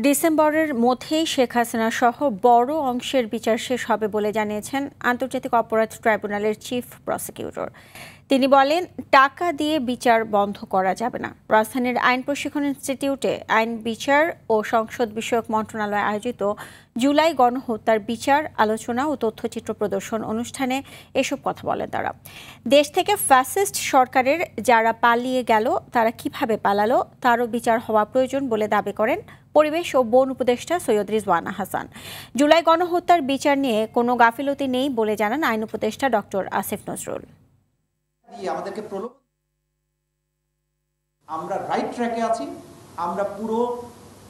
ডিসেম্বরের মধ্যেই শেখ হাসিনা সহ বড় অংশের বিচার শেষ হবে বলে জানিয়েছেন আন্তর্জাতিক অপরাধ ট্রাইব্যুনালের চিফ প্রসিকিউটর। তিনি বলেন, টাকা দিয়ে বিচার বন্ধ করা যাবে না। রাজধানীর আইন প্রশিক্ষণ ইনস্টিটিউটে আইন বিচার ও সংসদ বিষয়ক মন্ত্রণালয় আয়োজিত জুলাই গণহত্যার বিচার, আলোচনা ও তথ্যচিত্র প্রদর্শন অনুষ্ঠানে এসব কথা বলেন তারা। দেশ থেকে ফ্যাসিস্ট সরকারের যারা পালিয়ে গেল তারা কিভাবে পালালো তারও বিচার হওয়া প্রয়োজন বলে দাবি করেন পরিবেশ ও বন উপদেষ্টা সৈয়দ রিজওয়ানা হাসান। জুলাই গণহত্যার বিচার নিয়ে কোনো গাফিলতি নেই বলে জানান আইন উপদেষ্টা ডক্টর আসিফ নজরুল। আমাদেরকে আমরা রাইট ট্র্যাকে আছি। আমরা পুরো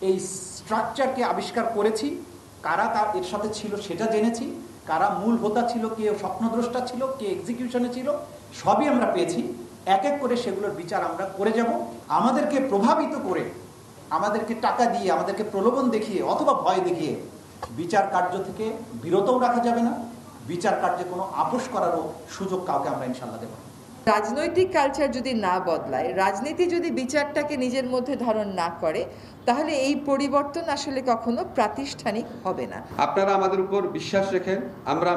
এই স্ট্রাকচারকে আবিষ্কার করেছি। কারা এর সাথে ছিল সেটা জেনেছি। কারা মূল হোতা ছিল, কে স্বপ্নদ্রষ্টা ছিল, কে এক্সিকিউশনে ছিল, সবই আমরা পেয়েছি। এক এক করে সেগুলোর বিচার আমরা করে যাব। আমাদেরকে প্রভাবিত করে, আমাদেরকে টাকা দিয়ে, আমাদেরকে প্রলোভন দেখিয়ে অথবা ভয় দেখিয়ে বিচার কার্য থেকে বিরতও রাখা যাবে না। বিচার কার্যে কোনো আপোষ করারও সুযোগ কাউকে আমরা ইনশাল্লাহ দেব না। রাজনৈতিক কালচার যদি না বদলায়, রাজনীতি যদি বিচারটাকে নিজের মধ্যে ধারণ না করে, তাহলে এই পরিবর্তন আসলে কখনো প্রাতিষ্ঠানিক হবে না। আপনারা আমাদের উপর বিশ্বাস রেখেন। আমরা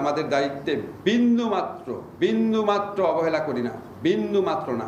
আমাদের দায়িত্বে বিন্দু মাত্র অবহেলা করি না, বিন্দু মাত্র না।